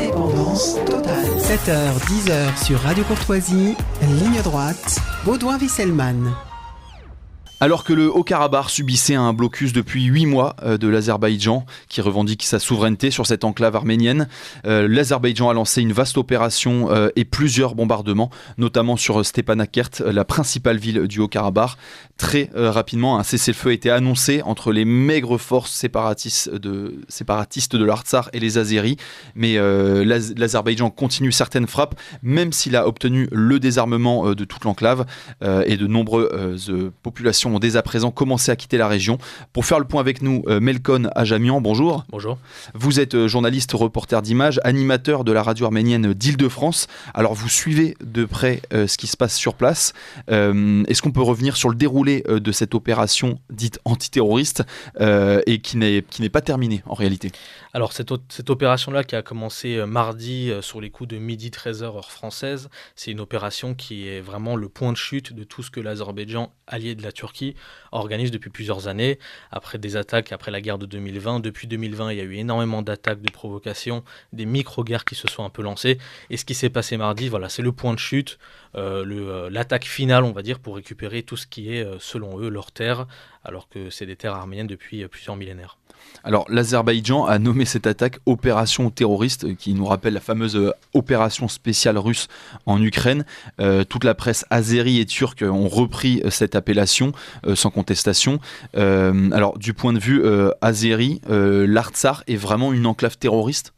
Indépendance totale. 7h, 10h sur Radio Courtoisie, ligne droite, Baudouin-Wisselman. Alors que le Haut-Karabakh subissait un blocus depuis 8 mois de l'Azerbaïdjan, qui revendique sa souveraineté sur cette enclave arménienne, l'Azerbaïdjan a lancé une vaste opération et plusieurs bombardements, notamment sur Stepanakert, la principale ville du Haut-Karabakh. Très rapidement, un cessez-le-feu a été annoncé entre les maigres forces séparatistes de l'Artsakh et les Azéris, mais l'Azerbaïdjan continue certaines frappes, même s'il a obtenu le désarmement de toute l'enclave et de nombreuses populations ont dès à présent commencé à quitter la région. Pour faire le point avec nous, Melkon Ajamian, bonjour. Bonjour. Vous êtes journaliste, reporter d'images, animateur de la radio arménienne d'Île-de-France. Alors vous suivez de près ce qui se passe sur place. Est-ce qu'on peut revenir sur le déroulé de cette opération dite antiterroriste et qui n'est pas terminée en réalité? Alors cette opération-là qui a commencé mardi sur les coups de midi 13h heure française, c'est une opération qui est vraiment le point de chute de tout ce que l'Azerbaïdjan, allié de la Turquie, organise depuis plusieurs années. Après des attaques, après la guerre de 2020, depuis 2020, il y a eu énormément d'attaques, de provocations, des micro-guerres qui se sont un peu lancées. Et ce qui s'est passé mardi, voilà, c'est le point de chute, l'attaque finale, on va dire, pour récupérer tout ce qui est, selon eux, leur terre, alors que c'est des terres arméniennes depuis plusieurs millénaires. Alors l'Azerbaïdjan a nommé cette attaque opération terroriste, qui nous rappelle la fameuse opération spéciale russe en Ukraine. Toute la presse azérie et turque ont repris cette appellation sans contestation. Alors du point de vue azéri, l'Artsakh est vraiment une enclave terroriste?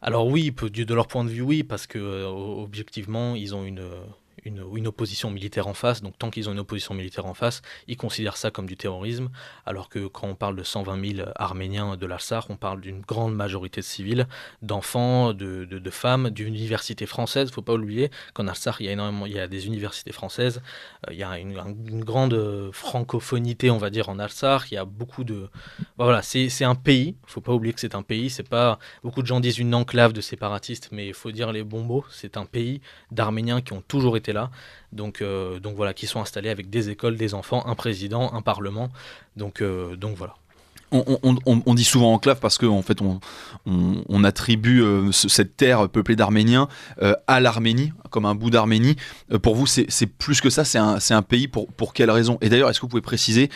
Alors oui, de leur point de vue, oui, parce que objectivement, ils ont une opposition militaire en face, donc tant qu'ils ont une opposition militaire en face, ils considèrent ça comme du terrorisme, alors que quand on parle de 120 000 Arméniens de l'Artsakh, on parle d'une grande majorité de civils, d'enfants, de femmes, d'universités françaises. Il ne faut pas oublier qu'en Artsakh, il y a des universités françaises, il y a une grande francophonité, on va dire, en Artsakh, il y a beaucoup de... Voilà, c'est un pays, il ne faut pas oublier que c'est un pays, c'est pas... Beaucoup de gens disent une enclave de séparatistes, mais il faut dire les bons mots, c'est un pays d'Arméniens qui ont toujours été là. Donc voilà, qui sont installés avec des écoles, des enfants, un président, un parlement. Donc voilà. On dit souvent enclave parce qu'en fait on attribue cette terre peuplée d'Arméniens à l'Arménie, comme un bout d'Arménie. Pour vous, c'est plus que ça, c'est un pays pour quelle raison? Et d'ailleurs, est-ce que vous pouvez préciser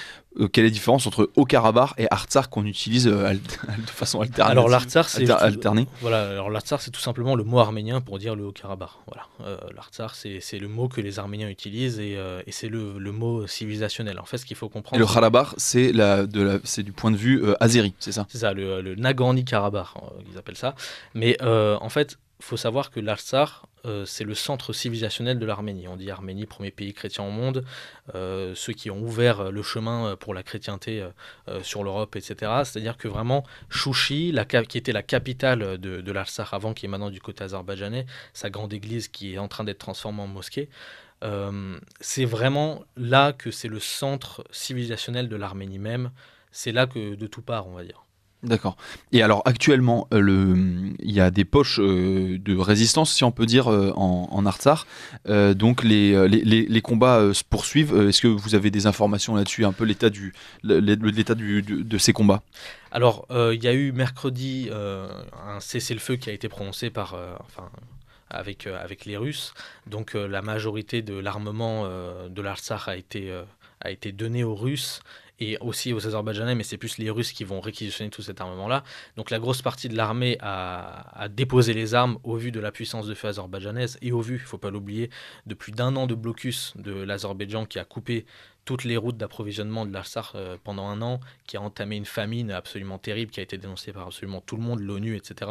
quelle est la différence entre Haut-Karabakh et Artsakh qu'on utilise de façon alternative? Alors l'Artsakh, alternée. Voilà, alors l'Artsakh, c'est tout simplement le mot arménien pour dire le Haut-Karabakh. Voilà, l'Artsakh, c'est le mot que les Arméniens utilisent et c'est le mot civilisationnel. En fait, ce qu'il faut comprendre. Et le Karabakh, c'est du point de vue azéri, c'est ça? C'est ça, le Nagorno-Karabakh, ils appellent ça. Mais en fait, il faut savoir que l'Artsakh, c'est le centre civilisationnel de l'Arménie. On dit Arménie, premier pays chrétien au monde, ceux qui ont ouvert le chemin pour la chrétienté sur l'Europe, etc. C'est-à-dire que vraiment, Chouchi, qui était la capitale de l'Artsakh avant, qui est maintenant du côté azerbaïdjanais, sa grande église qui est en train d'être transformée en mosquée, c'est vraiment là que c'est le centre civilisationnel de l'Arménie même. C'est là que de tout part, on va dire. D'accord. Et alors actuellement, il y a des poches de résistance, si on peut dire, en Artsakh. Donc les combats se poursuivent. Est-ce que vous avez des informations là-dessus, un peu l'état de ces combats? Alors, il y a eu mercredi un cessez-le-feu qui a été prononcé avec les Russes. Donc la majorité de l'armement de l'Artsakh a été donné aux Russes et aussi aux Azerbaïdjanais, mais c'est plus les Russes qui vont réquisitionner tout cet armement-là. Donc la grosse partie de l'armée a déposé les armes au vu de la puissance de feu azerbaïdjanaise et au vu, il ne faut pas l'oublier, de plus d'un an de blocus de l'Azerbaïdjan qui a coupé toutes les routes d'approvisionnement de l'Artsakh pendant un an, qui a entamé une famine absolument terrible, qui a été dénoncée par absolument tout le monde, l'ONU, etc.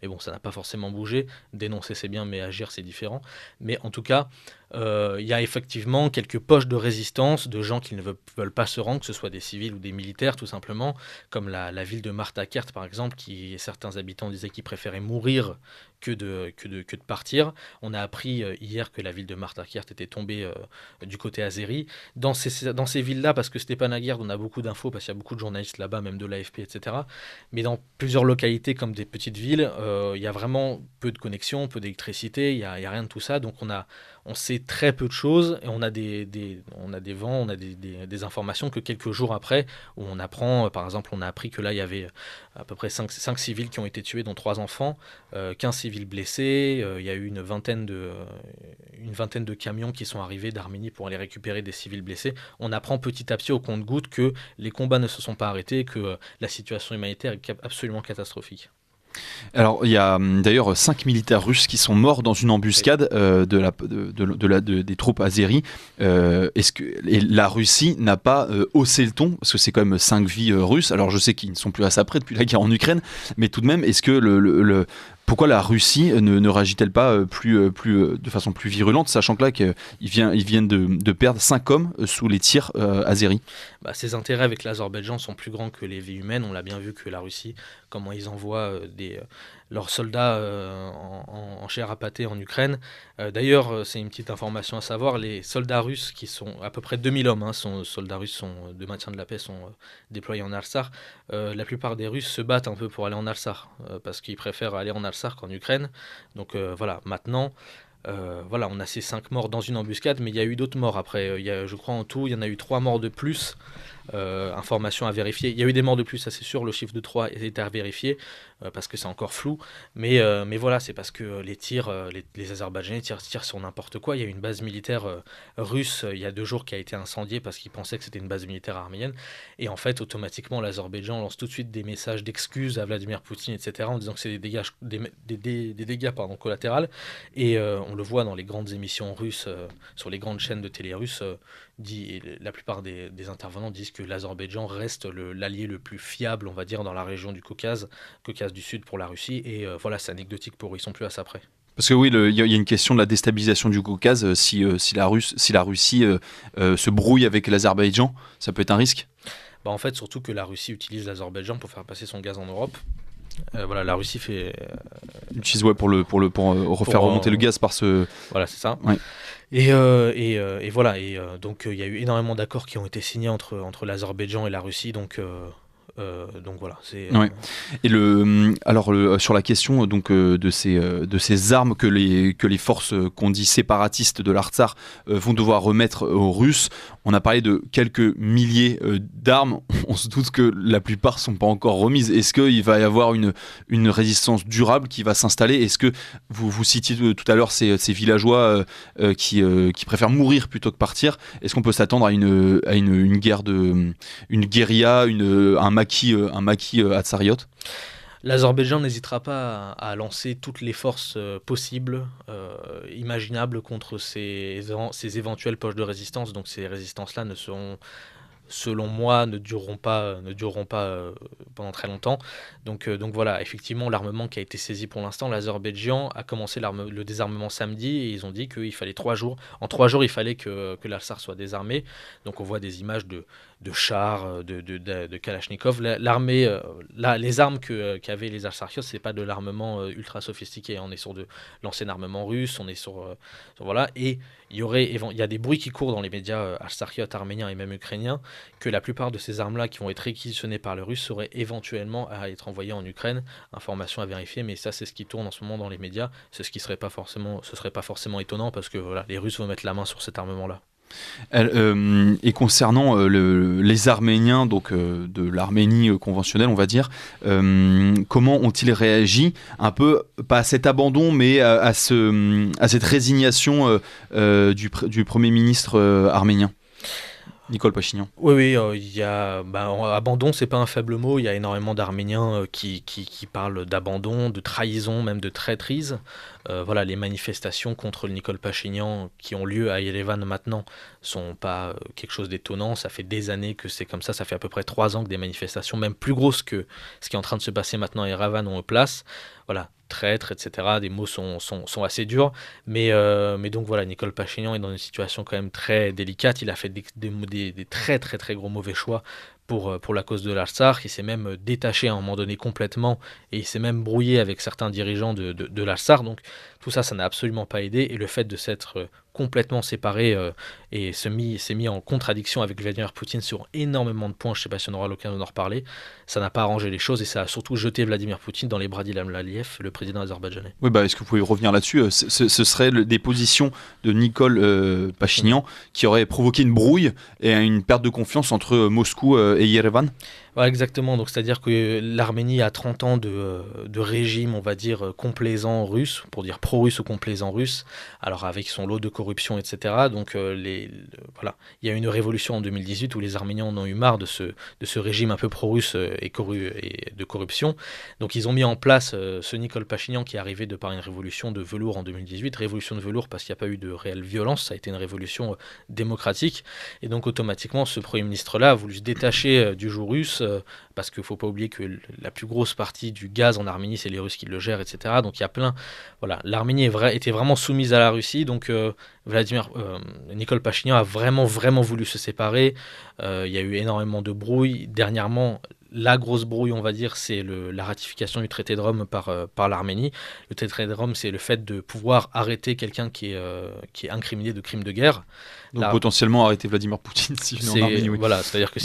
Mais bon, ça n'a pas forcément bougé. Dénoncer, c'est bien, mais agir, c'est différent. Mais en tout cas, il y a effectivement quelques poches de résistance, de gens qui ne veulent pas se rendre, que ce soit des civils ou des militaires, tout simplement, comme la ville de Martakert, par exemple, qui certains habitants disaient qu'ils préféraient mourir que de partir. On a appris hier que la ville de Martakert était tombée du côté azéri. Dans ces dans ces villes-là, parce que Stepanakert, on a beaucoup d'infos, parce qu'il y a beaucoup de journalistes là-bas, même de l'AFP, etc. Mais dans plusieurs localités, comme des petites villes, il y a vraiment peu de connexions, peu d'électricité, il y a rien de tout ça. Donc on sait très peu de choses, et on a des vents, on a des informations que quelques jours après, où on apprend, par exemple, on a appris que là, il y avait à peu près 5 civils qui ont été tués, dont 3 enfants, 15 civils blessés, il y a eu une vingtaine de camions qui sont arrivés d'Arménie pour aller récupérer des civils blessés. On apprend petit à petit au compte-gouttes que les combats ne se sont pas arrêtés, que la situation humanitaire est absolument catastrophique. Alors, il y a d'ailleurs 5 militaires russes qui sont morts dans une embuscade des troupes azéries. Et la Russie n'a pas haussé le ton, parce que c'est quand même 5 vies russes. Alors, je sais qu'ils ne sont plus à ça près depuis la guerre en Ukraine, mais tout de même, est-ce que pourquoi la Russie ne réagit-elle pas de façon plus virulente, sachant que là, qu'ils viennent de perdre 5 hommes sous les tirs azéris? Ses intérêts avec l'Azerbaïdjan sont plus grands que les vies humaines. On l'a bien vu que la Russie, comment ils envoient leurs soldats en chair à pâté en Ukraine. D'ailleurs, c'est une petite information à savoir, les soldats russes, qui sont à peu près 2000 hommes, soldats russes de maintien de la paix, sont déployés en Artsakh. La plupart des Russes se battent un peu pour aller en Artsakh, parce qu'ils préfèrent aller en Artsakh qu'en Ukraine. Donc voilà, maintenant... on a ces 5 morts dans une embuscade, mais il y a eu d'autres morts après. Je crois en tout, il y en a eu 3 morts de plus. Information à vérifier. Il y a eu des morts de plus, ça c'est sûr. Le chiffre de 3 est à vérifier parce que c'est encore flou. Mais voilà, c'est parce que les tirs, les Azerbaïdjanais tirent sur n'importe quoi. Il y a eu une base militaire russe il y a 2 jours qui a été incendiée parce qu'ils pensaient que c'était une base militaire arménienne. Et en fait, automatiquement, l'Azerbaïdjan lance tout de suite des messages d'excuses à Vladimir Poutine, etc., en disant que c'est des dégâts collatéraux. Et on le voit dans les grandes émissions russes, sur les grandes chaînes de télé russes, la plupart des intervenants disent que l'Azerbaïdjan reste l'allié le plus fiable, on va dire, dans la région du Caucase du Sud pour la Russie. Et voilà, c'est anecdotique pour eux, ils sont plus à ça près. Parce que oui, il y a une question de la déstabilisation du Caucase. Si la Russie se brouille avec l'Azerbaïdjan, ça peut être un risque. En fait, surtout que la Russie utilise l'Azerbaïdjan pour faire passer son gaz en Europe. La Russie utilise pour refaire remonter le gaz par ce... Voilà, c'est ça. Ouais. Et voilà. Donc il y a eu énormément d'accords qui ont été signés entre l'Azerbaïdjan et la Russie. Donc voilà. Ouais. Et sur la question de ces armes que les forces qu'on dit séparatistes de l'Artsakh vont devoir remettre aux Russes, on a parlé de quelques milliers d'armes. On se doute que la plupart sont pas encore remises. Est-ce qu'il va y avoir une résistance durable qui va s'installer? Est-ce que vous citiez tout à l'heure ces villageois qui préfèrent mourir plutôt que partir? Est-ce qu'on peut s'attendre à une guerre une guérilla, un maquis Hatzariot? L'Azerbaïdjan n'hésitera pas à lancer toutes les forces possibles, imaginables contre ces éventuelles poches de résistance. Donc ces résistances-là selon moi, ne dureront pas pendant très longtemps. Donc voilà, effectivement, l'armement qui a été saisi pour l'instant, l'Azerbaïdjan a commencé le désarmement samedi, et ils ont dit qu'il fallait 3 jours. En 3 jours, il fallait que l'Artsakh soit désarmé. Donc on voit des images de chars, de Kalachnikov. L'armée, les armes qu'avaient les Artsakhios, c'est pas de l'armement ultra sophistiqué. On est sur de l'ancien armement russe, on est sur voilà. Et il y a des bruits qui courent dans les médias artsakhios, arméniens et même ukrainiens, que la plupart de ces armes-là qui vont être réquisitionnées par les Russes seraient éventuellement à être envoyées en Ukraine. Information à vérifier, mais ça c'est ce qui tourne en ce moment dans les médias. C'est ce qui serait pas forcément étonnant, parce que voilà, les Russes vont mettre la main sur cet armement-là. Et concernant les Arméniens, donc de l'Arménie conventionnelle, on va dire, comment ont-ils réagi, un peu, pas à cet abandon, mais à cette résignation du Premier ministre arménien Nicole Pachinian? Oui, il y a abandon, c'est pas un faible mot. Il y a énormément d'Arméniens qui parlent d'abandon, de trahison, même de traîtrise. Voilà, les manifestations contre le Nicole Pachinian qui ont lieu à Yerevan maintenant sont pas quelque chose d'étonnant. Ça fait des années que c'est comme ça. Ça fait à peu près 3 ans que des manifestations, même plus grosses que ce qui est en train de se passer maintenant à Yerevan, ont place. Voilà, traître, etc. Des mots sont assez durs, mais donc voilà, Nicole Pachinian est dans une situation quand même très délicate. Il a fait des très très très gros mauvais choix pour la cause de l'Artsakh. Il s'est même détaché à un moment donné complètement et il s'est même brouillé avec certains dirigeants de l'Artsakh. Donc tout ça, ça n'a absolument pas aidé. Et le fait de s'être complètement séparé et s'est mis en contradiction avec Vladimir Poutine sur énormément de points, je ne sais pas si on aura l'occasion d'en reparler, ça n'a pas arrangé les choses et ça a surtout jeté Vladimir Poutine dans les bras d'Ilham Aliyev, le président azerbaïdjanais. Oui, est-ce que vous pouvez revenir là-dessus? Ce serait des positions de Nikol Pachinian qui auraient provoqué une brouille et une perte de confiance entre Moscou et Yerevan? Ouais, exactement, donc c'est-à-dire que l'Arménie a 30 ans de régime, on va dire, complaisant russe, pour dire pro-russe ou complaisant russe, alors avec son lot de corruption, etc. Donc voilà, il y a eu une révolution en 2018 où les Arméniens en ont eu marre de ce régime un peu pro-russe et de corruption. Donc ils ont mis en place ce Nikol Pachinian qui est arrivé de par une révolution de velours en 2018, révolution de velours parce qu'il n'y a pas eu de réelle violence, ça a été une révolution démocratique, et donc automatiquement ce Premier ministre-là a voulu se détacher du joug russe, parce qu'il ne faut pas oublier que la plus grosse partie du gaz en Arménie, c'est les Russes qui le gèrent, etc. Donc il y a plein... Voilà, l'Arménie était vraiment soumise à la Russie, donc Nikol Pachinian a vraiment voulu se séparer. Il y a eu énormément de brouilles. Dernièrement, la grosse brouille, on va dire, c'est la ratification du traité de Rome par l'Arménie. Le traité de Rome, c'est le fait de pouvoir arrêter quelqu'un qui est incriminé de crimes de guerre. Donc potentiellement arrêter Vladimir Poutine si je vais en Arménie. Oui. Voilà, c'est-à-dire que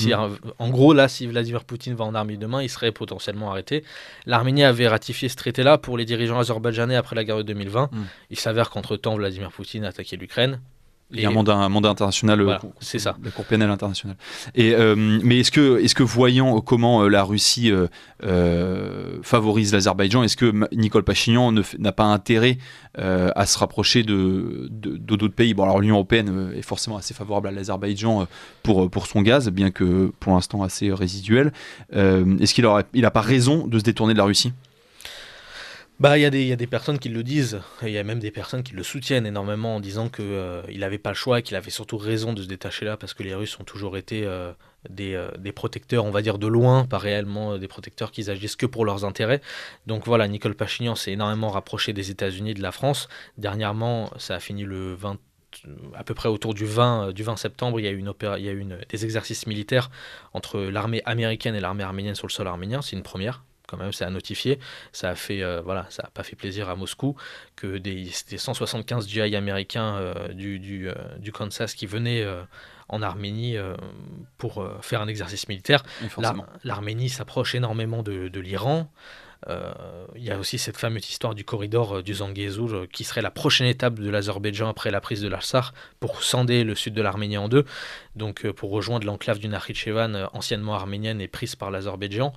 en gros, là, si Vladimir Poutine va en Arménie demain, il serait potentiellement arrêté. L'Arménie avait ratifié ce traité-là pour les dirigeants azerbaïdjanais après la guerre de 2020. Il s'avère qu'entre-temps, Vladimir Poutine a attaqué l'Ukraine. Il y a un mandat international, voilà, c'est ça. La Cour pénale internationale. Mais est-ce que voyant comment la Russie favorise l'Azerbaïdjan, est-ce que Nikol Pachinian n'a pas intérêt à se rapprocher d'autres pays? Bon, alors l'Union européenne est forcément assez favorable à l'Azerbaïdjan pour son gaz, bien que pour l'instant assez résiduel. Est-ce qu'il n'a pas raison de se détourner de la Russie? Il y a des personnes qui le disent, et il y a même des personnes qui le soutiennent énormément en disant qu'il n'avait pas le choix et qu'il avait surtout raison de se détacher là parce que les Russes ont toujours été des protecteurs, on va dire de loin, pas réellement des protecteurs qui agissent que pour leurs intérêts. Donc voilà, Nikol Pachinian s'est énormément rapproché des États-Unis, de la France. Dernièrement, ça a fini à peu près autour du 20 septembre, il y a eu des exercices militaires entre l'armée américaine et l'armée arménienne sur le sol arménien, c'est une première. Quand même, c'est à notifier. Ça a fait, ça n'a pas fait plaisir à Moscou que des 175 GI américains du Kansas qui venaient en Arménie pour faire un exercice militaire. L'Arménie s'approche énormément de l'Iran. Il y a aussi cette fameuse histoire du corridor du Zangezur qui serait la prochaine étape de l'Azerbaïdjan après la prise de l'Artsakh pour scinder le sud de l'Arménie en deux, donc pour rejoindre l'enclave du Nakhitchevan anciennement arménienne et prise par l'Azerbaïdjan.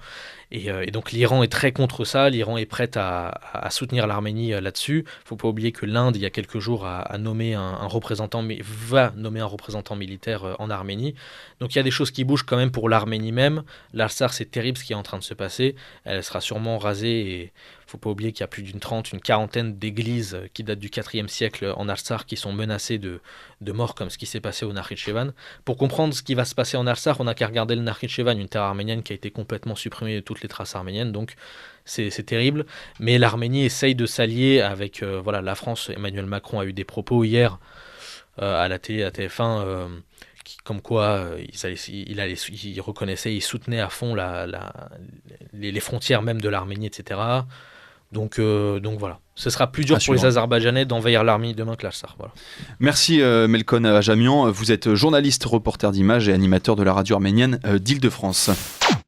Et donc l'Iran est très contre ça, l'Iran est prête à soutenir l'Arménie là-dessus. Il ne faut pas oublier que l'Inde, il y a quelques jours, va nommer un représentant militaire en Arménie. Donc il y a des choses qui bougent quand même pour l'Arménie même. L'Artsakh, c'est terrible ce qui est en train de se passer. Elle sera sûrement rasée et il ne faut pas oublier qu'il y a plus une quarantaine d'églises qui datent du 4e siècle en Artsakh qui sont menacées de mort comme ce qui s'est passé au Nakhitchevan. Pour comprendre ce qui va se passer en Artsakh, on n'a qu'à regarder le Nakhitchevan, une terre arménienne qui a été complètement supprimée de toutes les traces arméniennes, donc c'est terrible. Mais l'Arménie essaye de s'allier avec la France. Emmanuel Macron a eu des propos hier à la télé, à TF1, comme quoi il reconnaissait, il soutenait à fond les frontières même de l'Arménie, etc. Donc voilà, ce sera plus dur pour les Azerbaïdjanais d'envahir l'Arménie demain que l'Artsakh. Voilà. Merci Melkon Ajamian, vous êtes journaliste, reporter d'images et animateur de la radio arménienne d'Île-de-France.